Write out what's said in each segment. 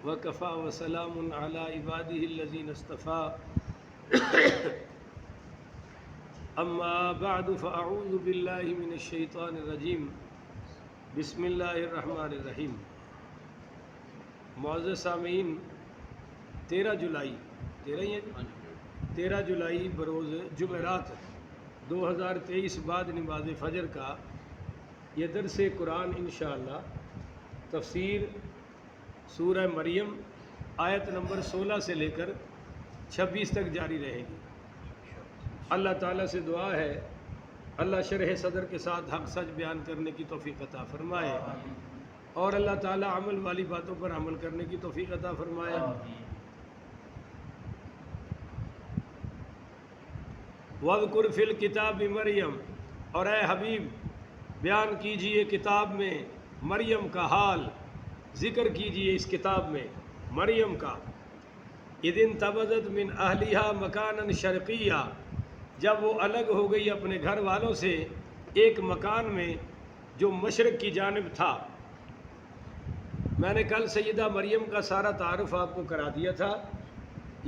وکفا وسلام علی عباده الذین اصطفى اما بعد فاعوذ باللہ من الشیطان الرجیم بسم اللہ الرحمن الرحیم۔ معزز سامعین، 13 جولائی بروز جمعرات 2023 بعد نماز فجر کا یہ درس قرآن انشاءاللہ تفسیر سورہ مریم آیت نمبر 16 سے لے کر 26 تک جاری رہے گی۔ اللہ تعالیٰ سے دعا ہے اللہ شرح صدر کے ساتھ حق سچ بیان کرنے کی توفیق عطا فرمائے، اور اللہ تعالیٰ عمل والی باتوں پر عمل کرنے کی توفیق عطا فرمائے۔ وَاذْكُرْ فِي الْكِتَابِ مریم، اور اے حبیب بیان کیجئے کتاب میں مریم کا حال، ذکر کیجئے اس کتاب میں مریم کا۔ اِذِ انتبذت مِنْ أَهْلِهَا مَكَانًا شَرْقِيًّا، جب وہ الگ ہو گئی اپنے گھر والوں سے ایک مکان میں جو مشرق کی جانب تھا۔ میں نے کل سیدہ مریم کا سارا تعارف آپ کو کرا دیا تھا۔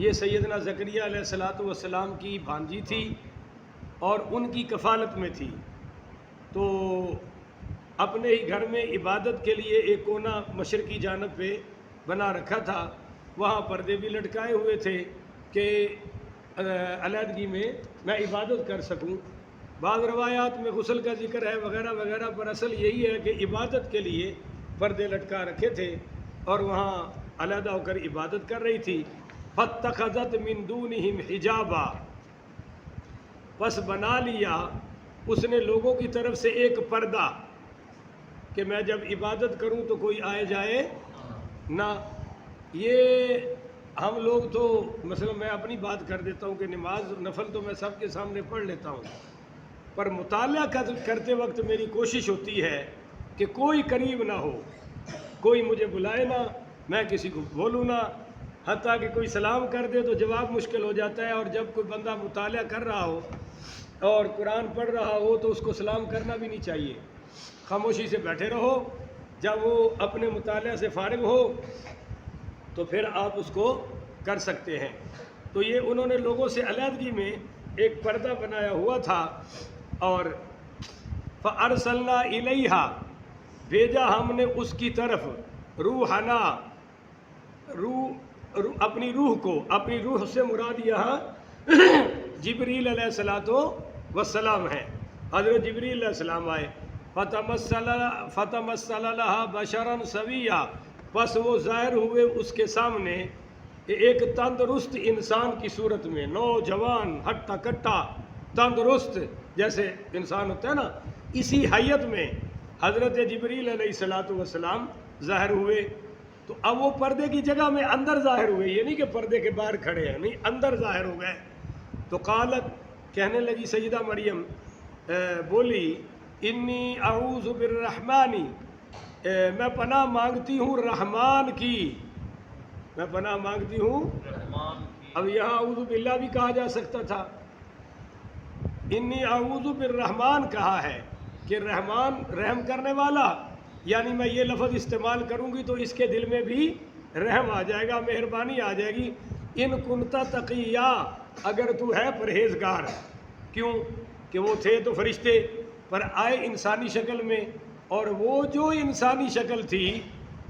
یہ سیدنا زکریا علیہ السلام کی بھانجی تھی اور ان کی کفالت میں تھی، تو اپنے ہی گھر میں عبادت کے لیے ایک کونا مشرقی جانب پہ بنا رکھا تھا، وہاں پردے بھی لٹکائے ہوئے تھے کہ علیحدگی میں میں عبادت کر سکوں۔ بعض روایات میں غسل کا ذکر ہے وغیرہ وغیرہ، پر اصل یہی ہے کہ عبادت کے لیے پردے لٹکا رکھے تھے اور وہاں علیحدہ ہو کر عبادت کر رہی تھی۔ فَاتَّخَذَتْ مِن دُونِهِمْ حِجَابًا، پس بنا لیا اس نے لوگوں کی طرف سے ایک پردہ کہ میں جب عبادت کروں تو کوئی آئے جائے نہ۔ یہ ہم لوگ تو مثلا میں اپنی بات کر دیتا ہوں کہ نماز نفل تو میں سب کے سامنے پڑھ لیتا ہوں، پر مطالعہ کرتے وقت میری کوشش ہوتی ہے کہ کوئی قریب نہ ہو، کوئی مجھے بلائے نہ، میں کسی کو بولوں نہ، حتیٰ کہ کوئی سلام کر دے تو جواب مشکل ہو جاتا ہے، اور جب کوئی بندہ مطالعہ کر رہا ہو اور قرآن پڑھ رہا ہو تو اس کو سلام کرنا بھی نہیں چاہیے، خاموشی سے بیٹھے رہو۔ جب وہ اپنے مطالعہ سے فارغ ہو تو پھر آپ اس کو کر سکتے ہیں۔ تو یہ انہوں نے لوگوں سے علیحدگی میں ایک پردہ بنایا ہوا تھا، اور فَأَرْسَلْنَا إِلَيْهَا، بھیجا ہم نے اس کی طرف روحنا، اپنی روح کو، اپنی روح سے مراد یہاں جبریل علیہ السلام ہے۔ حضرت جبریل علیہ السلام آئے، فتمثل لها بشرا سویا، پس وہ ظاہر ہوئے اس کے سامنے ایک تندرست انسان کی صورت میں، نوجوان ہٹا کٹا تندرست جیسے انسان ہوتا ہے نا، اسی حیت میں حضرت جبریل علیہ السلام ظاہر ہوئے۔ تو اب وہ پردے کی جگہ میں اندر ظاہر ہوئے، یہ نہیں کہ پردے کے باہر کھڑے ہیں، نہیں، اندر ظاہر ہو گئے۔ تو قالت، کہنے لگی سیدہ مریم بولی، انی اعوذ بالرحمن، میں پناہ مانگتی ہوں رحمان کی، میں پناہ مانگتی ہوں رحمان کی۔ اب یہاں اعوذ باللہ بھی کہا جا سکتا تھا، انی اعوذ بالرحمن کہا ہے کہ رحمان رحم کرنے والا، یعنی میں یہ لفظ استعمال کروں گی تو اس کے دل میں بھی رحم آ جائے گا، مہربانی آ جائے گی۔ ان کنتا تقیہ، اگر تو ہے پرہیزگار، کیوں کہ وہ تھے تو فرشتے پر آئے انسانی شکل میں، اور وہ جو انسانی شکل تھی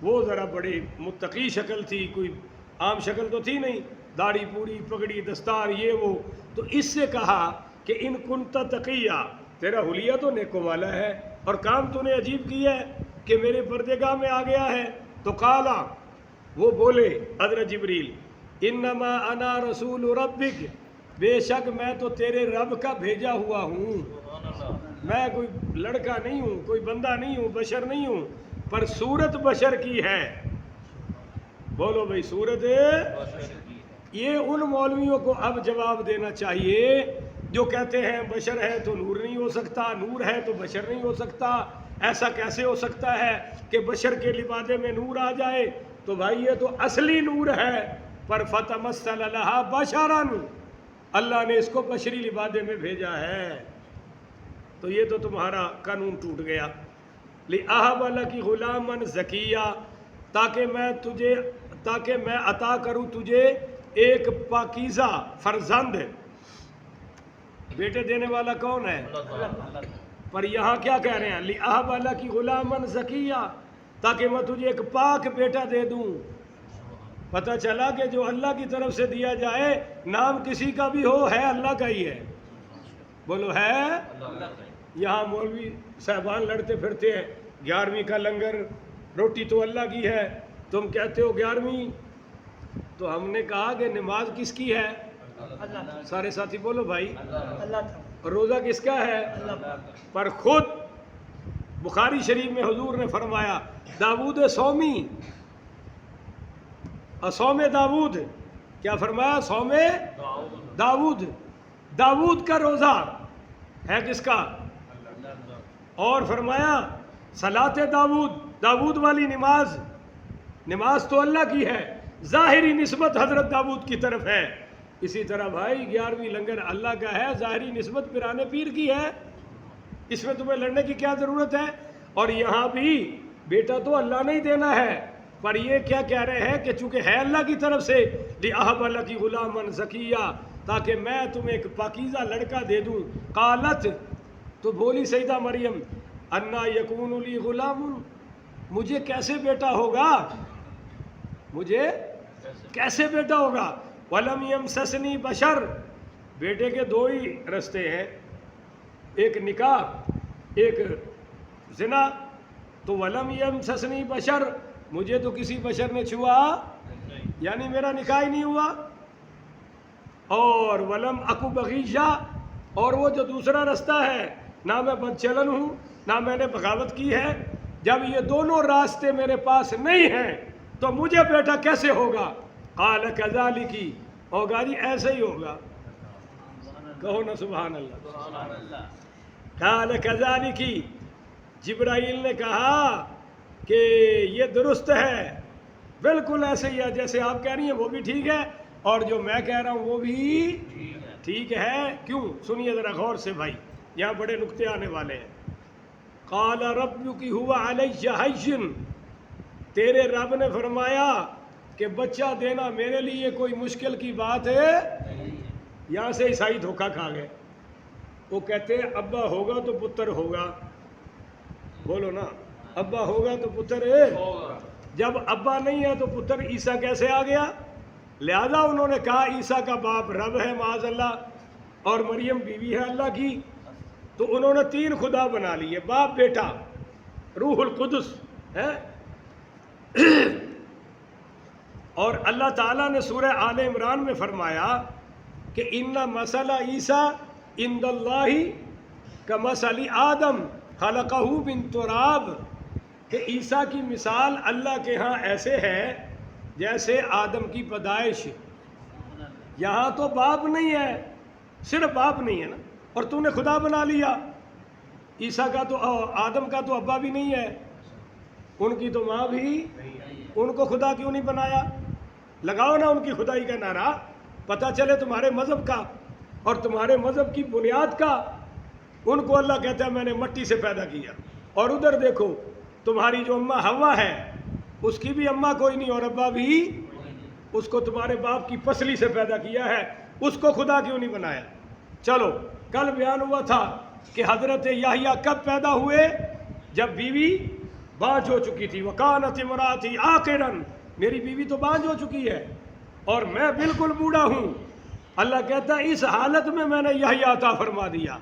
وہ ذرا بڑی متقی شکل تھی، کوئی عام شکل تو تھی نہیں، داڑھی پوری پگڑی دستار یہ وہ۔ تو اس سے کہا کہ ان کنتا تقیہ، تیرا حلیہ تو نیکو والا ہے اور کام تو نے عجیب کیا ہے کہ میرے پردے گاہ میں آ گیا ہے۔ تو قالا، وہ بولے حضرت جبریل، انما انا رسول ربک، بے شک میں تو تیرے رب کا بھیجا ہوا ہوں، میں کوئی لڑکا نہیں ہوں، کوئی بندہ نہیں ہوں، بشر نہیں ہوں، پر صورت بشر کی ہے۔ بولو بھائی، صورت یہ ان مولویوں کو اب جواب دینا چاہیے جو کہتے ہیں بشر ہے تو نور نہیں ہو سکتا، نور ہے تو بشر نہیں ہو سکتا، ایسا کیسے ہو سکتا ہے کہ بشر کے لبادے میں نور آ جائے؟ تو بھائی یہ تو اصلی نور ہے، پر فتمثل لها بشرا، اللہ نے اس کو بشری لبادے میں بھیجا ہے۔ تو یہ تو تمہارا قانون ٹوٹ گیا۔ لِأَهَبَ لَكِ غُلَامًا زَكِيًّا، تاکہ میں تجھے تاکہ میں عطا کروں تجھے ایک پاکیزہ فرزند. بیٹے دینے والا کون ہے؟ پر یہاں کیا کہہ رہے ہیں؟ لِأَهَبَ لَكِ غُلَامًا زَكِيًّا، تاکہ میں تجھے ایک پاک بیٹا دے دوں. پتہ چلا کہ جو اللہ کی طرف سے دیا جائے نام کسی کا بھی ہو ہے اللہ کا ہی ہے. بولو ہے. یہاں مولوی صاحبان لڑتے پھرتے ہیں 11ویں کا لنگر، روٹی تو اللہ کی ہے، تم کہتے ہو 11ویں. تو ہم نے کہا کہ نماز کس کی ہے؟ سارے ساتھی بولو بھائی. روزہ کس کا ہے؟ پر خود بخاری شریف میں حضور نے فرمایا داود سومی، صوم داود. کیا فرمایا؟ صوم داود. داود کا روزہ ہے کس کا؟ اور فرمایا صلاۃ داود، داود والی نماز. نماز تو اللہ کی ہے، ظاہری نسبت حضرت داود کی طرف ہے. اسی طرح بھائی 11ویں لنگر اللہ کا ہے، ظاہری نسبت پیرانے پیر کی ہے. اس میں تمہیں لڑنے کی کیا ضرورت ہے؟ اور یہاں بھی بیٹا تو اللہ نے ہی دینا ہے، پر یہ کیا کہہ رہے ہیں کہ چونکہ ہے اللہ کی طرف سے لِأَهَبَ لَكِ غُلَامًا زَكِيًّا، تاکہ میں تمہیں ایک پاکیزہ لڑکا دے دوں. قالت، تو بولی سیدہ مریم، اَنَّا يَكُونُ لِي غُلَامٌ، مجھے کیسے بیٹا ہوگا؟ مجھے کیسے بیٹا ہوگا؟ وَلَمْ يَمْسَسْنِي بَشَرٌ، بیٹے کے دو ہی رستے ہیں، ایک نکاح ایک زنا. تو وَلَمْ يَمْسَسْنِي بَشَرٌ، مجھے تو کسی بشر نے چھوا، یعنی میرا نکاح ہی نہیں ہوا. اور وَلَمْ أَكُ بَغِيًّا، اور وہ جو دوسرا رستہ ہے، نہ میں بدچلن ہوں نہ میں نے بغاوت کی ہے. جب یہ دونوں راستے میرے پاس نہیں ہیں تو مجھے بیٹا کیسے ہوگا؟ قال كذلك، ہوگا جی ایسے ہی ہوگا. کہو نا سبحان اللہ. قال كذلك، جبرائیل نے کہا کہ یہ درست ہے، بالکل ایسے ہی ہے جیسے آپ کہہ رہی ہیں، وہ بھی ٹھیک ہے، اور جو میں کہہ رہا ہوں وہ بھی ٹھیک ہے. کیوں؟ سنیے ذرا غور سے بھائی، یہاں بڑے نکتے آنے والے ہیں. قال ربک هو علی حین، تیرے رب نے فرمایا کہ بچہ دینا میرے لیے کوئی مشکل کی بات ہے. یہاں سے عیسائی دھوکہ کھا گئے. وہ کہتے ہیں ابا ہوگا تو پتر ہوگا. بولو نا، ابا ہوگا تو پتر ہے. جب ابا نہیں ہے تو پتر عیسیٰ کیسے آ گیا؟ لہذا انہوں نے کہا عیسیٰ کا باپ رب ہے معاذ اللہ، اور مریم بیوی ہے اللہ کی. تو انہوں نے 3 خدا بنا لیے، باپ بیٹا روح القدس ہے. اور اللہ تعالیٰ نے سورہ آل عمران میں فرمایا کہ ان مثل عیسیٰ عند اللہ کمثل آدم خلقہ من تراب، کہ عیسیٰ کی مثال اللہ کے ہاں ایسے ہے جیسے آدم کی پیدائش. یہاں تو باپ نہیں ہے، صرف باپ نہیں ہے نا، اور تو نے خدا بنا لیا. عیسیٰ کا تو آدم کا تو ابا بھی نہیں ہے، ان کی تو ماں بھی، ان کو خدا کیوں نہیں بنایا؟ لگاؤ نا ان کی خدائی کا نعرہ، پتہ چلے تمہارے مذہب کا اور تمہارے مذہب کی بنیاد کا. ان کو اللہ کہتا ہے میں نے مٹی سے پیدا کیا. اور ادھر دیکھو تمہاری جو اماں ہوا ہے اس کی بھی اماں کوئی نہیں اور ابا بھی، اس کو تمہارے باپ کی پسلی سے پیدا کیا ہے، اس کو خدا کیوں نہیں بنایا؟ چلو کل بیان ہوا تھا کہ حضرت یحییٰ کب پیدا ہوئے؟ جب بیوی بانجھ ہو چکی تھی. وَكَانَتِ امْرَأَتِي عَاقِرًا، میری بیوی تو بانجھ ہو چکی ہے اور میں بالکل بوڑھا ہوں. اللہ کہتا ہے اس حالت میں نے یحییٰ عطا فرما دیا.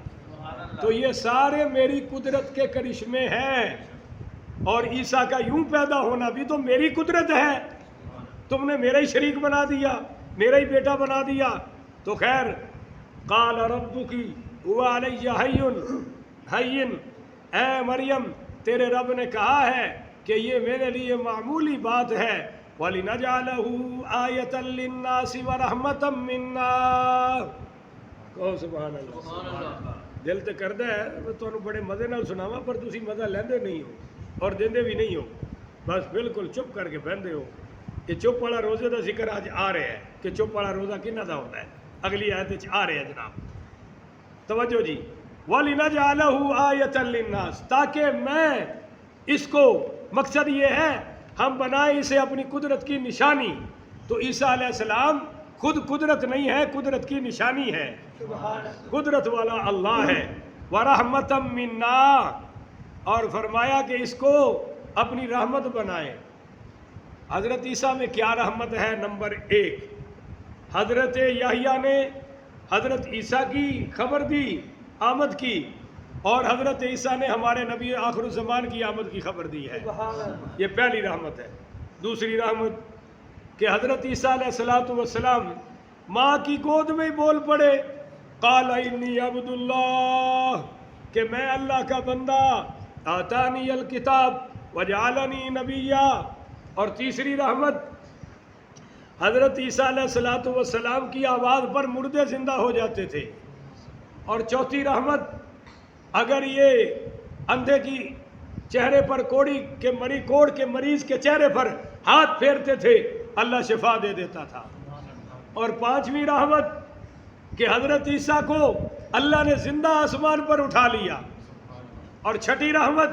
تو یہ سارے میری قدرت کے کرشمے ہیں، اور عیسیٰ کا یوں پیدا ہونا بھی تو میری قدرت ہے. تم نے میرا ہی شریک بنا دیا، میرا ہی بیٹا بنا دیا. تو خیر، قال ربک هو علی حین، اے مریم تیرے رب نے کہا ہے کہ یہ میرے لیے معمولی بات ہے. وَلِنَجْعَلَهُ آیَةً لِلنَّاسِ وَرَحْمَةً مِنَّا. کہو سبحان اللہ. دل تے کردا ہے میں تانوں بڑے مزے نال سناواں، پر تسی مزہ لیندے نہیں ہو اور دیندے بھی نہیں ہو. بس بالکل چپ کر کے بہندے ہو. کہ چپ والا روزے دا ذکر آج آ رہا ہے کہ چپ والا روزہ کنہ دا ہوتا ہے، اگلی آیت وچ آ رہا ہے جناب. توجہ جی. وَلِنَجْعَلَهُ آیَةً لِلنَّاسِ، تاکہ میں اس کو، مقصد یہ ہے ہم بنائیں اسے اپنی قدرت کی نشانی. تو عیسیٰ علیہ السلام خود قدرت نہیں ہے، قدرت کی نشانی ہے. قدرت والا اللہ ہے. وَرَحْمَةً مِّنَّا، اور فرمایا کہ اس کو اپنی رحمت بنائیں. حضرت عیسیٰ میں کیا رحمت ہے؟ نمبر 1، حضرت یحییٰ نے حضرت عیسیٰ کی خبر دی آمد کی، اور حضرت عیسیٰ نے ہمارے نبی آخر الزمان کی آمد کی خبر دی ہے. یہ پہلی رحمت ہے. دوسری رحمت کہ حضرت عیسیٰ علیہ السلام ماں کی گود میں بول پڑے، قال انی عبد اللہ، کہ میں اللہ کا بندہ، آتانی الکتاب وجعلنی نبیا. اور تیسری رحمت حضرت عیسیٰ علیہ السلام کی آواز پر مردے زندہ ہو جاتے تھے. اور چوتھی رحمت، اگر یہ اندھے کی چہرے پر کوڑ کے مریض کے چہرے پر ہاتھ پھیرتے تھے اللہ شفا دے دیتا تھا. اور پانچویں رحمت کہ حضرت عیسیٰ کو اللہ نے زندہ آسمان پر اٹھا لیا. اور چھٹی رحمت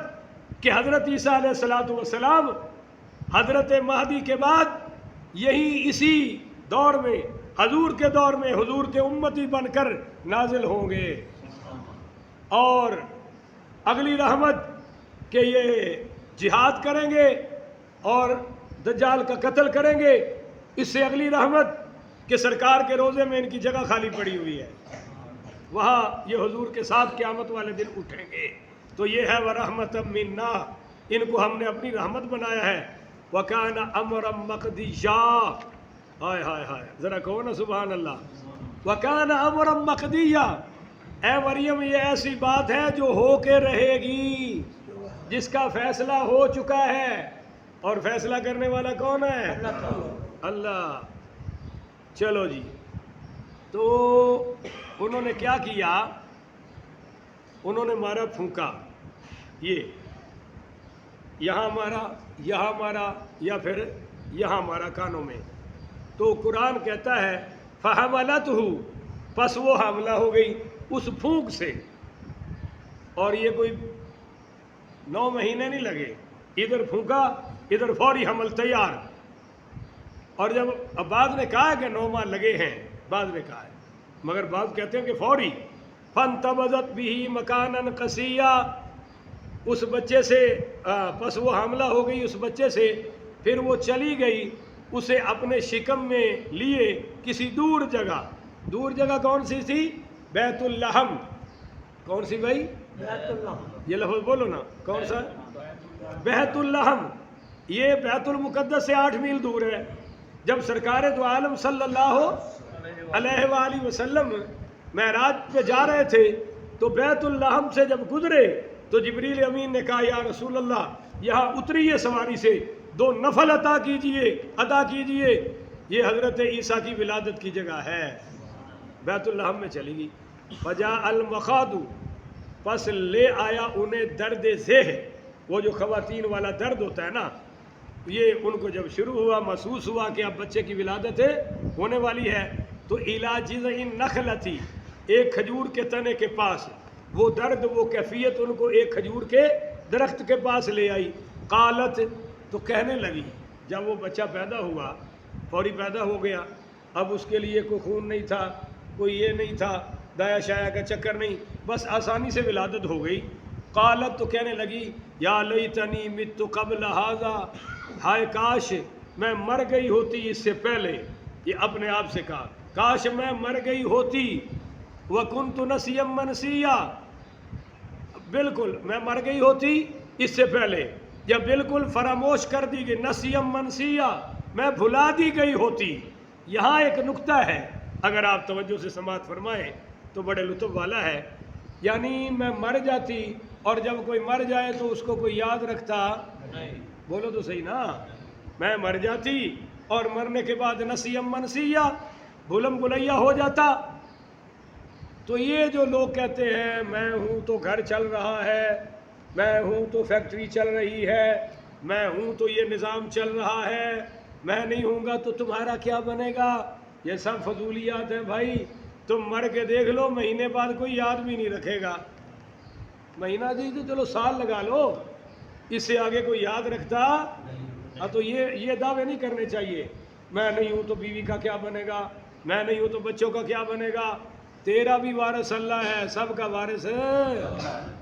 کہ حضرت عیسیٰ علیہ السلام حضرت مہدی کے بعد یہی اسی دور میں، حضور کے دور میں، حضور کے امتی بن کر نازل ہوں گے. اور اگلی رحمت کہ یہ جہاد کریں گے اور دجال کا قتل کریں گے. اس سے اگلی رحمت کہ سرکار کے روزے میں ان کی جگہ خالی پڑی ہوئی ہے، وہاں یہ حضور کے ساتھ قیامت والے دن اٹھیں گے. تو یہ ہے وَرَحْمَةً مِّنَّا، ان کو ہم نے اپنی رحمت بنایا ہے. وَكَانَ أَمْرًا مَقْضِيًّا، ہائے ہائے ہائے، ذرا کہو نا سبحان اللہ. وَكَانَ أَمْرًا مَقْضِيًّا، اے مریم یہ ایسی بات ہے جو ہو کے رہے گی، جس کا فیصلہ ہو چکا ہے. اور فیصلہ کرنے والا کون ہے؟ اللہ. چلو جی، تو انہوں نے کیا کیا؟ انہوں نے مارا پھونکا، یہ یہاں مارا، یہاں مارا، یا پھر یہاں مارا کانوں میں. تو قرآن کہتا ہے فَحَمَلَتْهُ، پس وہ حاملہ ہو گئی اس پھونک سے. اور یہ کوئی 9 مہینے نہیں لگے، ادھر پھونکا ادھر فوری حمل تیار. اور جب اب بعض نے کہا ہے کہ 9 ماہ لگے ہیں، بعض نے کہا ہے، مگر بعض کہتے ہیں کہ فوری. فَانْتَبَذَتْ بِهِ مَكَانًا قَصِيًّا، اس بچے سے پس وہ حاملہ ہو گئی اس بچے سے، پھر وہ چلی گئی اسے اپنے شکم میں لیے کسی دور جگہ. دور جگہ کون سی تھی؟ بیت اللحم. کون سی بھائی؟ بیت اللحم. یہ لفظ بولو نا، کون سا؟ بیت اللحم. یہ بیت المقدس سے 8 میل دور ہے. جب سرکار دو عالم صلی اللہ علیہ وآلہ وسلم معراج پہ جا رہے تھے تو بیت اللحم سے جب گزرے تو جبریل امین نے کہا یا رسول اللہ یہاں اتریے سواری سے، 2 نفل ادا کیجئے. یہ حضرت عیسیٰ کی ولادت کی جگہ ہے. بیت اللحم میں چلی گئی. فجاء المخاض، پس لے آیا انہیں درد ذہ، وہ جو خواتین والا درد ہوتا ہے نا، یہ ان کو جب شروع ہوا، محسوس ہوا کہ اب بچے کی ولادت ہونے والی ہے، تو اِلیٰ جِذعِ النخلۃ، ایک کھجور کے تنے کے پاس، وہ درد وہ کیفیت ان کو ایک کھجور کے درخت کے پاس لے آئی. قالت، تو کہنے لگی، جب وہ بچہ پیدا ہوا، فوری پیدا ہو گیا، اب اس کے لیے کوئی خون نہیں تھا، کوئی یہ نہیں تھا، دایا شایا کا چکر نہیں، بس آسانی سے ولادت ہو گئی. قالت، تو کہنے لگی یا لیتنی مت قبل ھذا، ہائے کاش میں مر گئی ہوتی اس سے پہلے. یہ اپنے آپ سے کہا، کاش میں مر گئی ہوتی. وَكُنْتُ نَسِيًّا مَنْسِيًّا، بالکل میں مر گئی ہوتی اس سے پہلے، یا بالکل فراموش کر دی گئی. نَسِيًّا مَنْسِيًّا، میں بھلا دی گئی ہوتی. یہاں ایک نقطہ ہے، اگر آپ توجہ سے سماعت فرمائیں تو بڑے لطف والا ہے. یعنی میں مر جاتی، اور جب کوئی مر جائے تو اس کو کوئی یاد رکھتا نہیں. بولو تو صحیح نا. میں مر جاتی اور مرنے کے بعد نسیم منسیہ، بھولم بھلیا ہو جاتا. تو یہ جو لوگ کہتے ہیں میں ہوں تو گھر چل رہا ہے، میں ہوں تو فیکٹری چل رہی ہے، میں ہوں تو یہ نظام چل رہا ہے، میں نہیں ہوں گا تو تمہارا کیا بنے گا، یہ سب فضولیات ہیں بھائی. تم مر کے دیکھ لو، مہینے بعد کوئی یاد بھی نہیں رکھے گا. مہینہ جی تو چلو سال لگا لو، اس سے آگے کوئی یاد رکھتا. ہاں تو یہ دعوے نہیں کرنے چاہیے، میں نہیں ہوں تو بیوی کا کیا بنے گا، میں نہیں ہوں تو بچوں کا کیا بنے گا، تیرا بھی وارث اللہ ہے، سب کا وارث ہے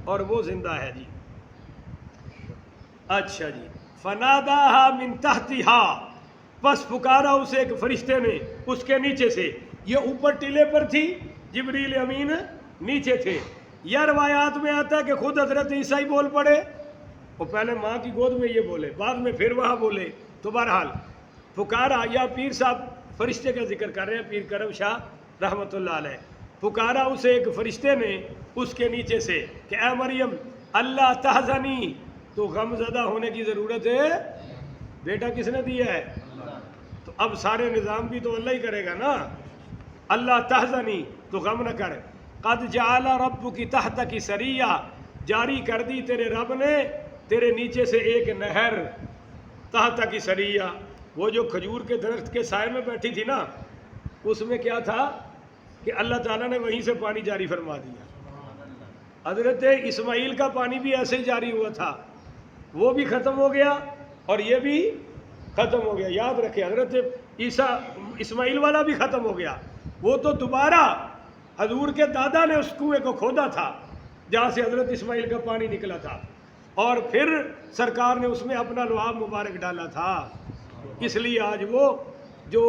اور وہ زندہ ہے جی۔ اچھا جی، فناداہا من تحتہا، پس پکارا اسے ایک فرشتے نے اس کے نیچے سے، یہ اوپر ٹیلے پر تھی، جبریل امین نیچے تھے۔ یہ روایات میں آتا ہے کہ خود حضرت عیسیٰ ہی بول پڑے، وہ پہلے ماں کی گود میں یہ بولے، بعد میں پھر وہاں بولے، تو بہرحال پکارا، یا پیر صاحب فرشتے کا ذکر کر رہے ہیں، پیر کرم شاہ رحمۃ اللہ علیہ، پکارا اسے ایک فرشتے نے اس کے نیچے سے کہ اے مریم اللہ تحزنی، تو غم زدہ ہونے کی ضرورت ہے، بیٹا کس نے دیا ہے؟ تو اب سارے نظام بھی تو اللہ ہی کرے گا نا، اللہ تحزنی تو غم نہ کر، قد جعل ربک تحتک سریہ، جاری کر دی تیرے رب نے تیرے نیچے سے ایک نہر، تحتک سریہ، وہ جو کھجور کے درخت کے سائے میں بیٹھی تھی نا، اس میں کیا تھا کہ اللہ تعالیٰ نے وہیں سے پانی جاری فرما دیا۔ حضرت اسماعیل کا پانی بھی ایسے ہی جاری ہوا تھا، وہ بھی ختم ہو گیا اور یہ بھی ختم ہو گیا، یاد رکھے، حضرت عیسیٰ اسماعیل والا بھی ختم ہو گیا، وہ تو دوبارہ حضور کے دادا نے اس کنویں کو کھودا تھا جہاں سے حضرت اسماعیل کا پانی نکلا تھا، اور پھر سرکار نے اس میں اپنا لعاب مبارک ڈالا تھا، اس لیے آج وہ جو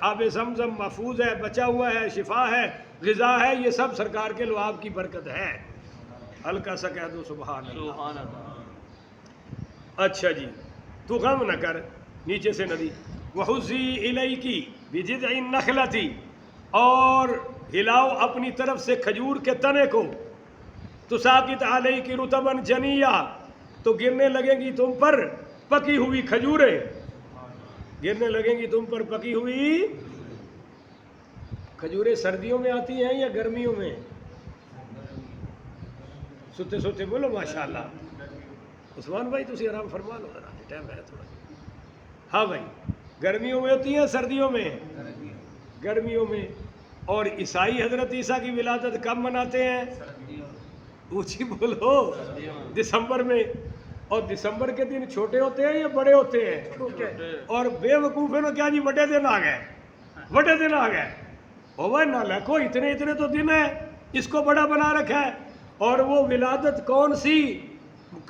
آب زمزم محفوظ ہے، بچا ہوا ہے، شفا ہے، غذا ہے، یہ سب سرکار کے لعاب کی برکت ہے۔ ہلکا سا کہہ دو سبحان اللہ۔ اچھا جی، تو غم نہ کر، نیچے سے ندی، وَحُزِّي إِلَيْكِ بِجِذْعِ النَّخْلَةِ، اور ہلاؤ اپنی طرف سے کھجور کے تنے کو، تُسَاقِطْ عَلَيْكِ رُطَبًا جَنِيًّا، تو گرنے لگیں گی تم پر پکی ہوئی کھجوریں، گرنے لگیں گی تم پر پکی ہوئی کھجوریں۔ سردیوں میں آتی ہیں یا گرمیوں میں؟ سوتے سوتے بولو ماشاءاللہ۔ عثمان بھائی تسی آرام فرما لو ذرا، ٹائم ہے تھوڑا۔ ہاں بھائی، گرمیوں میں ہوتی ہیں سردیوں میں؟ گرمیوں میں۔ اور عیسائی حضرت عیسیٰ کی ولادت کب مناتے ہیں؟ اونچی بولو، دسمبر میں۔ اور دسمبر کے دن چھوٹے ہوتے ہیں یا بڑے ہوتے ہیں؟ اور بے وقوف ہے نا، کیا جی بڑے دن آ گئے، بڑے دن آ گئے، او بھائی نہ لکھو، اتنے اتنے تو دن ہیں، اس کو بڑا بنا رکھا ہے۔ اور وہ ولادت کون سی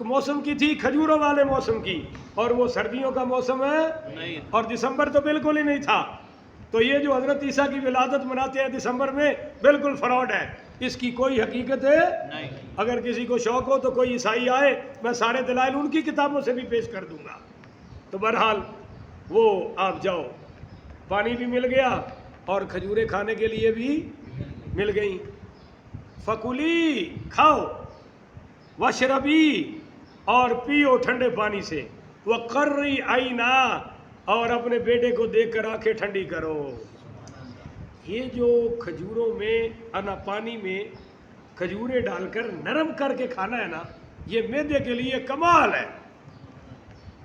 موسم کی تھی؟ کھجوروں والے موسم کی، اور وہ سردیوں کا موسم ہے، اور دسمبر تو بالکل ہی نہیں تھا۔ تو یہ جو حضرت عیسیٰ کی ولادت مناتے ہیں دسمبر میں، بالکل فراڈ ہے، اس کی کوئی حقیقت ہے نہیں۔ اگر کسی کو شوق ہو تو کوئی عیسائی آئے، میں سارے دلائل ان کی کتابوں سے بھی پیش کر دوں گا۔ تو بہرحال وہ آپ جاؤ، پانی بھی مل گیا اور کھجوریں کھانے کے لیے بھی مل گئیں۔ فکلی، کھاؤ، وشربی، اور پیو ٹھنڈے پانی سے، وقرری عینا، اور اپنے بیٹے کو دیکھ کر آنکھیں ٹھنڈی کرو۔ یہ جو کھجوروں میں پانی میں کھجوریں ڈال کر نرم کر کے کھانا ہے نا، یہ معدے کے لیے کمال ہے،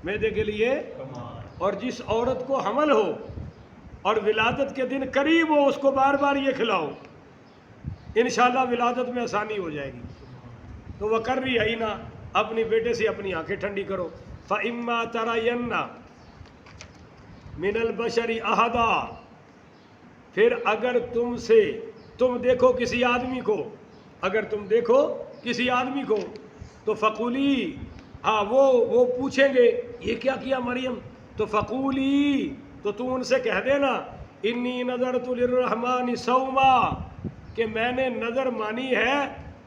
معدے کے لیے۔ اور جس عورت کو حمل ہو اور ولادت کے دن قریب ہو، اس کو بار بار یہ کھلاؤ، انشاءاللہ ولادت میں آسانی ہو جائے گی۔ تو وقرری عینا، اپنی بیٹے سے اپنی آنکھیں ٹھنڈی کرو۔ فَإِمَّا تَرَيَنَّ مِنَ الْبَشَرِ أَحَدًا، پھر اگر تم دیکھو کسی آدمی کو، اگر تم دیکھو کسی آدمی کو، تو فقولی، ہاں وہ پوچھیں گے یہ کیا کیا مریم، تو فقولی، تو تم ان سے کہہ دینا، انی نذرت للرحمن صوما، کہ میں نے نظر مانی ہے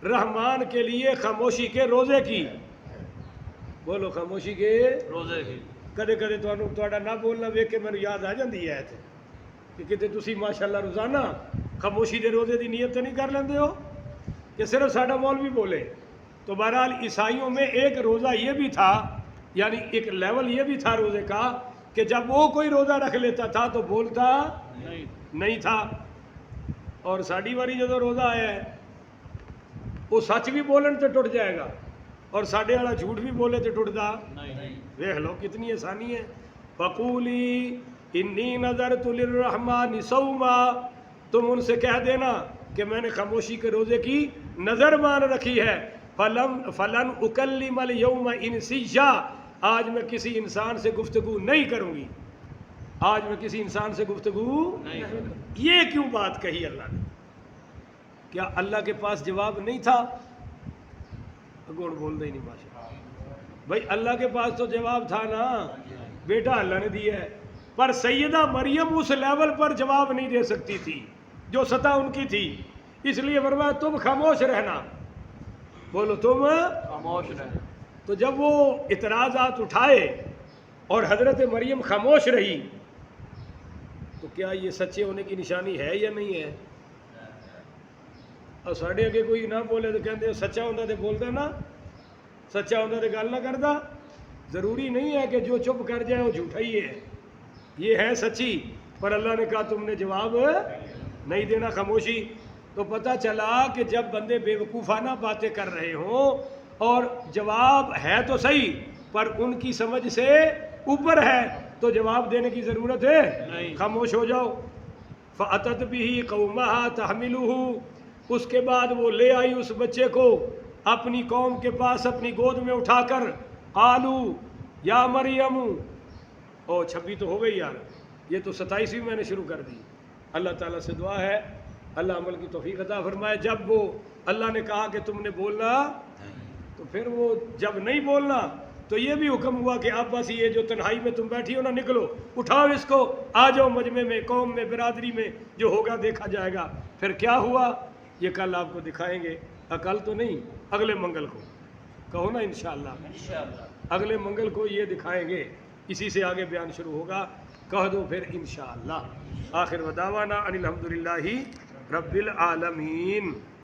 رحمان کے لیے خاموشی کے روزے کی۔ بولو خاموشی کے روزے کی۔ کدے کدے تہاڈا نہ بولنا ویکھ کے مینوں یاد آ جاندی ہے کہ کتے تسی ماشاءاللہ روزانہ خاموشی دے روزے دی نیت نہیں کر لیندے ہو کہ صرف ساڈا مولوی بولے۔ تو بہرحال عیسائیوں میں ایک روزہ یہ بھی تھا، یعنی ایک لیول یہ بھی تھا روزے کا، کہ جب وہ کوئی روزہ رکھ لیتا تھا تو بولتا نہیں تھا۔ اور ساڈی واری جدو روزہ آیا ہے، وہ سچ بھی بولن تے ٹوٹ جائے گا، اور ساڈے والا جھوٹ بھی بولے تے ٹوٹدا نہیں۔ دیکھ لو کتنی آسانی ہے۔ فقولی انی نذرت للرحمن صوما، تم ان سے کہہ دینا کہ میں نے خاموشی کے روزے کی نظر مان رکھی ہے۔ فلن اکلم الیوم انسیا، آج میں کسی انسان سے گفتگو نہیں کروں گی، آج میں کسی انسان سے گفتگو نہیں کروں گی۔ یہ کیوں بات کہی اللہ نے؟ کیا اللہ کے پاس جواب نہیں تھا؟ گوڑ بول دے نہیں بادشاہ بھائی، اللہ کے پاس تو جواب تھا نا، بیٹا اللہ نے دیا ہے، پر سیدہ مریم اس لیول پر جواب نہیں دے سکتی تھی جو سطح ان کی تھی، اس لیے فرمایا تم خاموش رہنا، بولو تم خاموش رہنا۔ تو جب وہ اعتراضات اٹھائے اور حضرت مریم خاموش رہی تو کیا یہ سچے ہونے کی نشانی ہے یا نہیں ہے؟ اور ساڑھے اگے کوئی نہ بولے تو کہتے ہیں سچا ہوتا تو بولتا نا، سچا ہوتا تو گل نہ کرتا۔ ضروری نہیں ہے کہ جو چپ کر جائے وہ جھوٹا ہی ہے، یہ ہے سچی، پر اللہ نے کہا تم نے جواب نہیں دینا، خاموشی۔ تو پتہ چلا کہ جب بندے بے وقوفانہ باتیں کر رہے ہوں اور جواب ہے تو صحیح پر ان کی سمجھ سے اوپر ہے تو جواب دینے کی ضرورت ہے نہیں، خاموش ہو جاؤ۔ فَأَتَتْ بِهِ قَوْمَهَا تَحْمِلُهُ، اس کے بعد وہ لے آئی اس بچے کو اپنی قوم کے پاس اپنی گود میں اٹھا کر، قالو یا مریم، او 26 تو ہو گئی یار، یہ تو 27ویں میں نے شروع کر دی۔ اللہ تعالیٰ سے دعا ہے اللہ عمل کی توفیق عطا فرمائے۔ جب وہ اللہ نے کہا کہ تم نے بولنا تو پھر وہ جب نہیں بولنا تو یہ بھی حکم ہوا کہ اب بس یہ جو تنہائی میں تم بیٹھی ہو نا، نکلو، اٹھاؤ اس کو، آ جاؤ مجمع میں، قوم میں، برادری میں، جو ہوگا دیکھا جائے گا۔ پھر کیا ہوا یہ کل آپ کو دکھائیں گے، کل تو نہیں، اگلے منگل کو، کہو نا انشاءاللہ، اگلے منگل کو یہ دکھائیں گے، اسی سے آگے بیان شروع ہوگا، کہہ دو پھر انشاءاللہ۔ آخر ودعوانا ان الحمدللہ رب العالمین۔